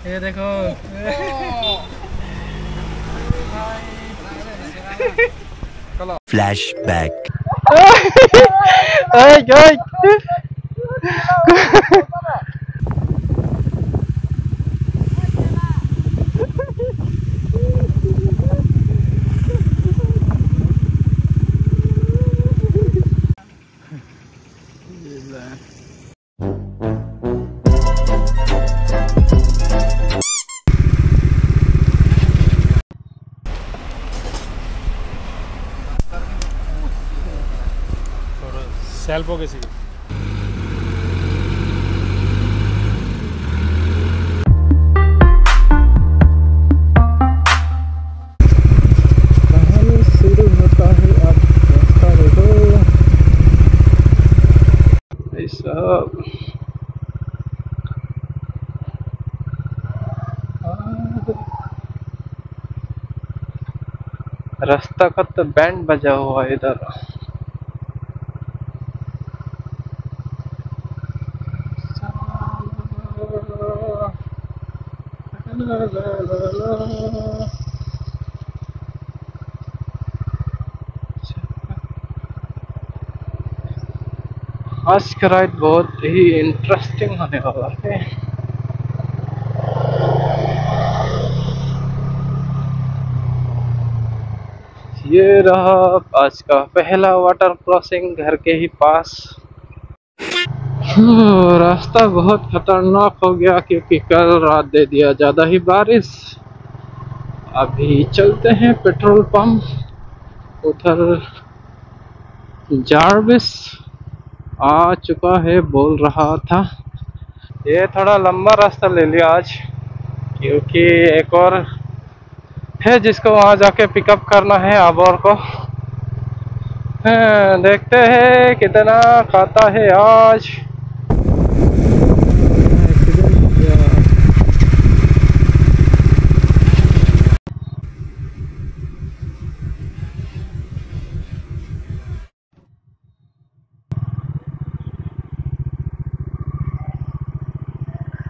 ये देखो फ्लैशबैक। सेल्फो किसी शुरू होता है। आप रास्ता देखो ऐसा। रास्ता का तो बैंड बजा हुआ है इधर। आज का राइड बहुत ही इंटरेस्टिंग होने वाला है। ये रहा आज का पहला वाटर क्रॉसिंग घर के ही पास। रास्ता बहुत खतरनाक हो गया क्योंकि कल रात दे दिया ज्यादा ही बारिश। अभी चलते हैं पेट्रोल पंप। उधर जार्विस आ चुका है बोल रहा था। ये थोड़ा लंबा रास्ता ले लिया आज क्योंकि एक और है जिसको वहां जाके पिकअप करना है आबोर को। देखते हैं कितना खाता है आज।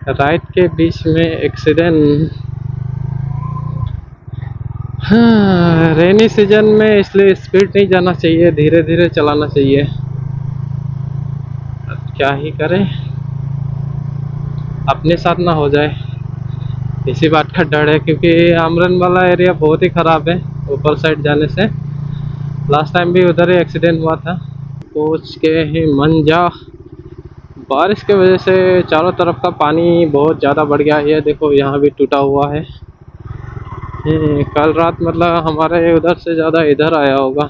राइड के बीच में एक्सीडेंट। हाँ, रेनी सीजन में इसलिए स्पीड नहीं जाना चाहिए, धीरे धीरे चलाना चाहिए। अब क्या ही करें, अपने साथ ना हो जाए इसी बात का डर है क्योंकि आमरन वाला एरिया बहुत ही ख़राब है ऊपर साइड जाने से। लास्ट टाइम भी उधर ही एक्सीडेंट हुआ था। पहुँच के ही मंजा। बारिश के वजह से चारों तरफ का पानी बहुत ज़्यादा बढ़ गया। ये देखो यहाँ भी टूटा हुआ है। कल रात मतलब हमारे उधर से ज़्यादा इधर आया होगा।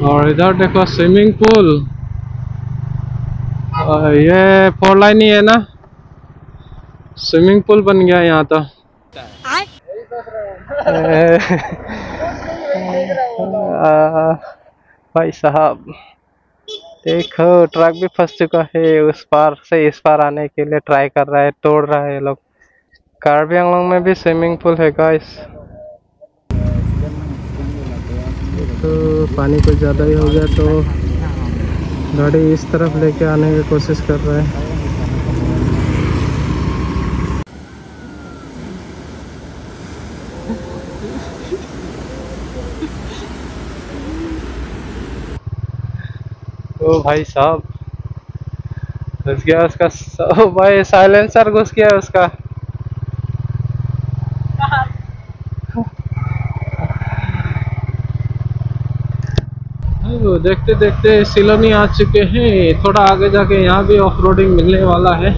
और इधर देखो स्विमिंग पूल। ये 4 लाइन ही है ना, स्विमिंग पूल बन गया यहाँ तो। भाई साहब देखो ट्रक भी फंस चुका है, उस पार से इस पार आने के लिए ट्राई कर रहा है, तोड़ रहा है लोग। कार्बी आंगलोंग में भी स्विमिंग पूल है गाइस। तो पानी कुछ ज़्यादा ही हो गया तो गाड़ी इस तरफ लेके आने की कोशिश कर रहा है। ओ भाई साहब घुस गया उसका। ओ भाई साइलेंसर घुस गया उसका। देखते देखते सिलोनी आ चुके हैं। थोड़ा आगे जाके यहाँ भी ऑफ रोडिंग मिलने वाला है।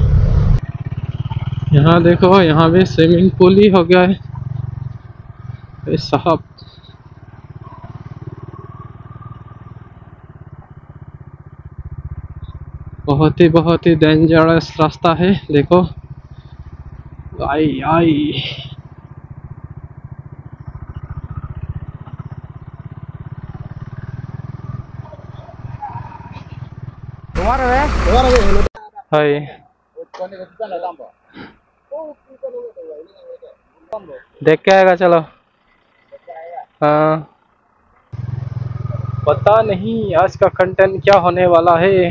यहाँ देखो यहाँ भी स्विमिंग पूल ही हो गया है साहब। बहुत ही डेंजरस रास्ता है। देखो आई आई हाय। देख के आएगा चलो। हाँ पता नहीं आज का कंटेंट क्या होने वाला है।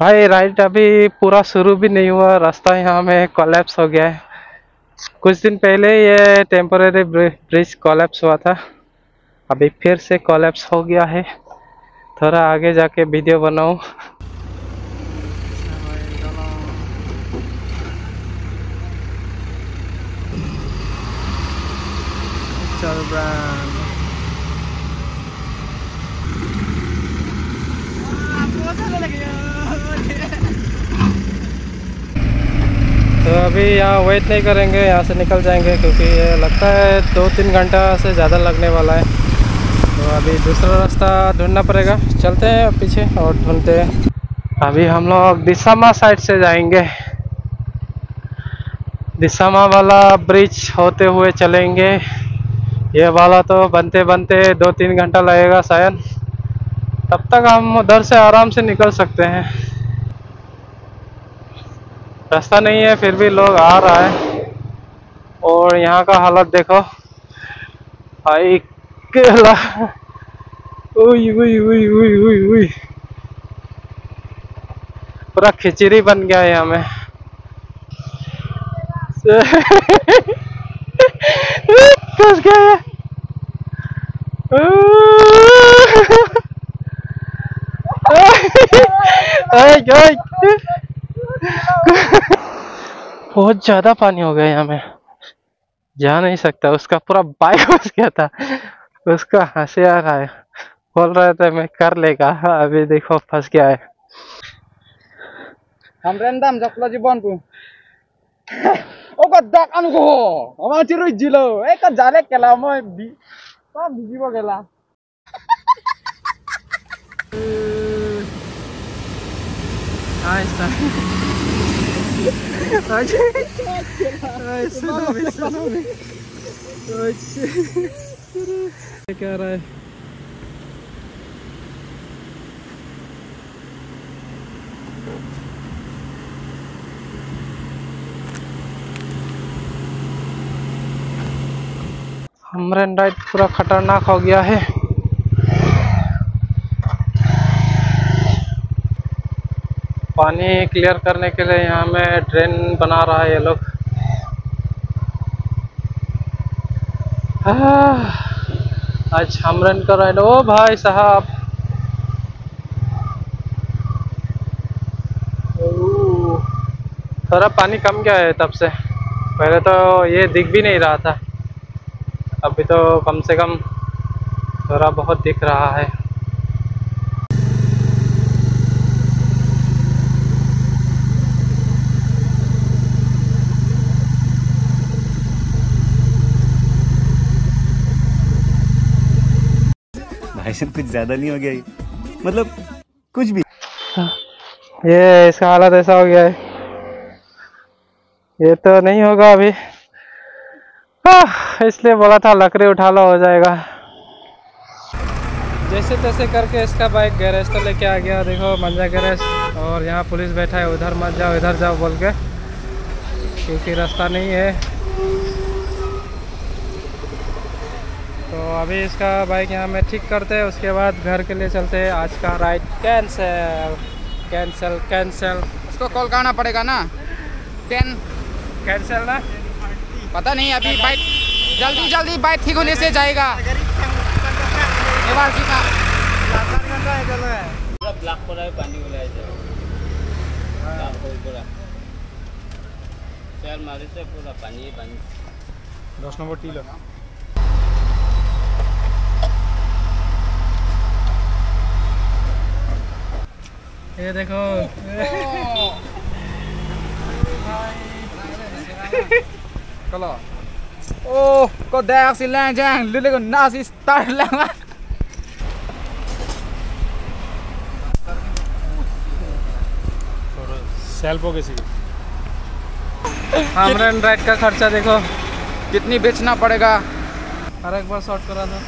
भाई राइड अभी पूरा शुरू भी नहीं हुआ, रास्ता यहाँ में कोलैप्स हो गया है। कुछ दिन पहले ये टेम्पोरेरी ब्रिज कोलैप्स हुआ था, अभी फिर से कोलैप्स हो गया है। थोड़ा आगे जाके वीडियो बनाऊं। चल तो अभी यहाँ वेट नहीं करेंगे, यहाँ से निकल जाएंगे क्योंकि ये लगता है 2-3 घंटा से ज़्यादा लगने वाला है। तो अभी दूसरा रास्ता ढूंढना पड़ेगा, चलते हैं पीछे और ढूंढते हैं। अभी हम लोग दिसामा साइड से जाएंगे, दिसामा वाला ब्रिज होते हुए चलेंगे। ये वाला तो बनते बनते 2-3 घंटा लगेगा शायद, तब तक हम उधर से आराम से निकल सकते हैं। रास्ता नहीं है फिर भी लोग आ रहा है, और यहाँ का हालत देखो। आई केला, उई उई उई उई उई उई, पूरा खिचड़ी बन गया है यहाँ में। फंस गया है। बहुत ज्यादा पानी हो गया यहाँ में, जा नहीं सकता। उसका पूरा बाइक फंस गया था, उसका हंसी आ रहा है, बोल रहा था मैं कर लेगा, अभी देखो फंस गया है। हम रेंडम जपला जीवन को ओ गद्दाक अनुको हमारा चिरो जिलो एक जाले केला मैं बी सब बिजीबो गेला आइसा क्या रहा है? हमरन राइड पूरा खतरनाक हो गया है। पानी क्लियर करने के लिए यहाँ में ड्रेन बना रहा है ये लोग। आज हमरन का राइड, ओ भाई साहब, थोड़ा पानी कम गया है तब से, पहले तो ये दिख भी नहीं रहा था, अभी तो कम से कम थोड़ा बहुत दिख रहा है। भाई साहब कुछ ज्यादा नहीं हो गया ये? मतलब कुछ भी। ये इसका हालत ऐसा हो गया है, ये तो नहीं होगा अभी। इसलिए बोला था लकड़ी उठा लो, हो जाएगा। जैसे तैसे करके इसका बाइक गैरेज तो लेके आ गया। देखो मंजा गैरेज, और यहाँ पुलिस बैठा है, उधर मत जाओ इधर जाओ बोल के, क्योंकि रास्ता नहीं है। तो अभी इसका बाइक यहाँ में ठीक करते हैं, उसके बाद घर के लिए चलते हैं। आज का राइड कैंसिल कैंसिल कैंसिल। उसको कॉल करना पड़ेगा ना 10 कैंसिल ना, पता नहीं अभी बाइक जल्दी जल्दी बाइक ठीक होने से जाएगा। एक बार की का पूरा ब्लॉक पड़ा है, पानी उलाए जाए ब्लॉक हो पूरा चल मारे से पूरा पानी पानी 10 नंबर टीलो। ये देखो kalau oh kok dak silang jang lele ko nasi start lang self हो किसी हमरन राइड का खर्चा देखो कितनी बेचना पड़ेगा। हर एक बार शॉर्ट करा था।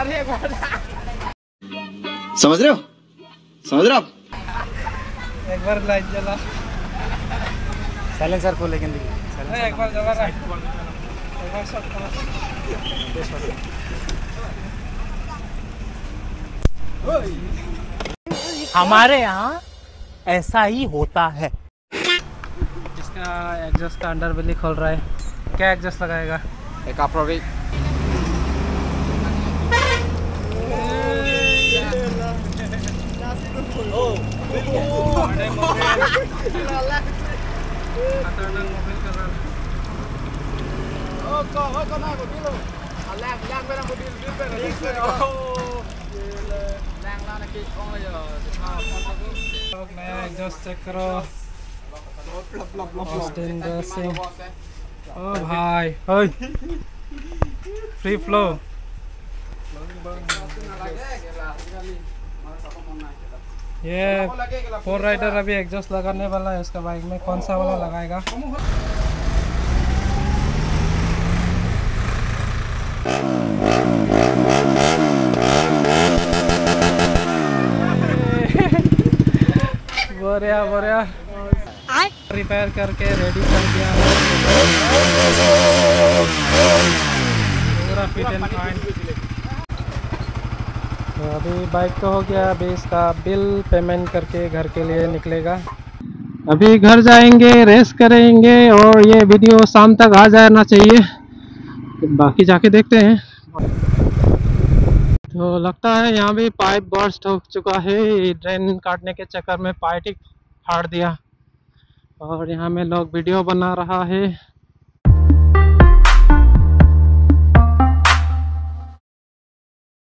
अरे समझ रहे हो आप? एक बार लाइट जला, साइलेंसर को लेकिन एक बार जला हमारे यहाँ ऐसा ही होता है। इसका एग्जॉस्ट का अंडर बेली खोल रहा है। क्या एग्जॉस्ट लगाएगा? एक अप्रोविक नया एग्जॉस्ट चेक करो। ऑस्टिन सिंह। ओ भाई, ओए फ्री फ्लो। ये 4 राइडर अभी एग्जॉस्ट लगाने वाला है इसका बाइक में। कौन सा वाला लगाएगा? बढ़िया बढ़िया। रिपेयर करके रेडी कर दिया पूरा फिट एंड फाइन। तो अभी बाइक तो हो गया, अभी इसका बिल पेमेंट करके घर के लिए निकलेगा। अभी घर जाएंगे, रेस्ट करेंगे और ये वीडियो शाम तक आ जाना चाहिए। तो बाकी जाके देखते हैं। तो लगता है यहाँ भी पाइप बर्स्ट हो चुका है। ड्रेन काटने के चक्कर में पाइप ही फाड़ दिया और यहाँ में लोग वीडियो बना रहा है।